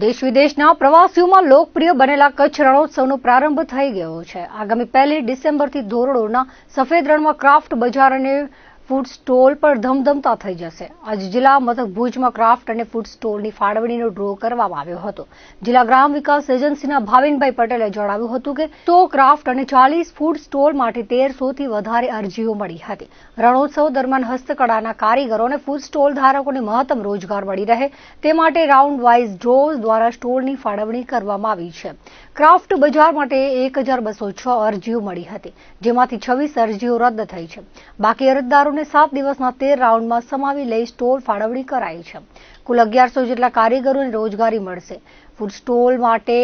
દેશ વિદેશના પ્રવાસીઓમાં લોકપ્રિય બનેલા કચ્છ રણોત્સવનો પ્રારંભ થઈ ગયો છે। આગામી 1 ડિસેમ્બરથી ધોરડોના સફેદ રણમાં ક્રાફ્ટ બજાર અને ફૂડ સ્ટોલ પર ધમધમતા થઈ જશે। આજે જિલ્લા મથક ભુજમાં ક્રાફ્ટ અને ફૂડ સ્ટોલની ફાળવણીનો ડ્રો કરવામાં આવ્યો હતો। જિલ્લા ગ્રામ વિકાસ એજન્સીના ભાવિનભાઈ પટેલે જણાવ્યું હતું કે 100 ક્રાફ્ટ અને 40 ફૂડ સ્ટોલ માટે 1300થી વધારે અરજીઓ મળી હતી। રણોત્સવ દરમિયાન હસ્તકળાના કારીગરો અને ફૂડ સ્ટોલ ધારકોને મહત્તમ રોજગાર મળી રહે તે માટે રાઉન્ડ વાઇઝ ડ્રો દ્વારા સ્ટોલની ફાળવણી કરવામાં આવી છે। ક્રાફ્ટ બજાર માટે 1206 અરજીઓ મળી હતી, જેમાંથી 26 અરજીઓ રદ થઈ છે। બાકી અરજદારોને 7 દિવસના 13 રાઉન્ડમાં સમાવી લઈ સ્ટોલ ફાળવણી કરાઈ છે। કુલ 1100 જેટલા કારીગરોને રોજગારી મળશે। ફૂડ સ્ટોલ માટે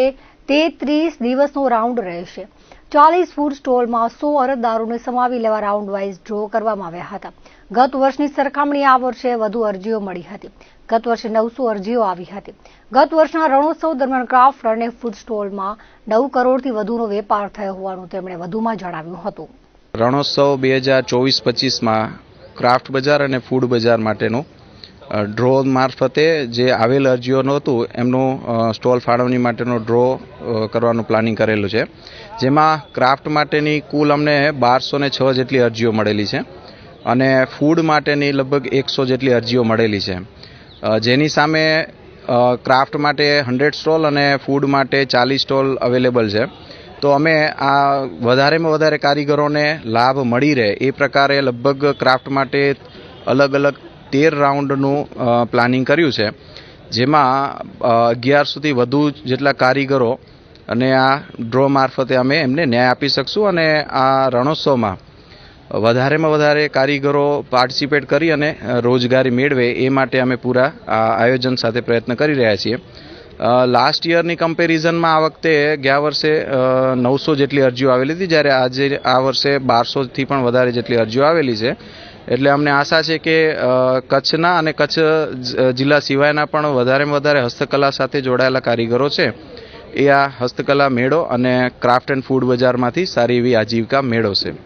33 દિવસનો રાઉન્ડ રહેશે। 40 ફૂડ સ્ટોલમાં 100 અરજદારોને સમાવી લેવા રાઉન્ડ વાઇઝ ડ્રો કરવામાં આવ્યા હતા। ગત વર્ષની સરખામણીએ આ વર્ષે વધુ અરજીઓ મળી હતી। ગત વર્ષે 900 અરજીઓ આવી હતી। ગત વર્ષના રણોત્સવ દરમિયાન ક્રાફ્ટ અને ફૂડ સ્ટોલમાં 9 કરોડથી વધુનો વેપાર થયો હોવાનું તેમણે વધુમાં જણાવ્યું હતું। રણોત્સવ 2024-25માં ક્રાફ્ટ બજાર અને ફૂડ બજાર માટેનું ડ્રો મારફતે જે આવેલ અરજીઓનું હતું એમનું સ્ટોલ ફાળવણી માટેનો ડ્રો કરવાનું પ્લાનિંગ કરેલું છે, જેમાં ક્રાફ્ટ માટેની કુલ અમને 1206 જેટલી અરજીઓ મળેલી છે અને ફૂડ માટેની લગભગ 100 જેટલી અરજીઓ મળેલી છે, જેની સામે ક્રાફ્ટ માટે 100 સ્ટોલ અને ફૂડ માટે 40 સ્ટોલ અવેલેબલ છે। તો અમે આ વધારેમાં વધારે કારીગરોને લાભ મળી રહે એ પ્રકારે લગભગ ક્રાફ્ટ માટે અલગ અલગ 13 રાઉન્ડનું પ્લાનિંગ કર્યું છે, જેમાં 1100થી વધુ જેટલા કારીગરો અને આ ડ્રો મારફતે અમે એમને ન્યાય આપી શકશું અને આ રણોત્સવમાં વધારેમાં વધારે કારીગરો પાર્ટિસિપેટ કરી અને રોજગારી મેળવે એ માટે અમે પૂરા આયોજન સાથે પ્રયત્ન કરી રહ્યા છીએ। લાસ્ટ યરની કમ્પેરિઝનમાં આ વખતે ગયા વર્ષે 900 જેટલી અરજીઓ આવેલી હતી, જ્યારે આજે આ વર્ષે 1200થી પણ વધારે જેટલી અરજીઓ આવેલી છે। એટલે અમને આશા છે કે કચ્છના અને કચ્છ જિલ્લા સિવાયના પણ વધારેમાં વધારે હસ્તકલા સાથે જોડાયેલા કારીગરો છે એ આ હસ્તકલા મેળો અને ક્રાફ્ટ એન્ડ ફૂડ બજારમાંથી સારી એવી આજીવિકા મેળવશે।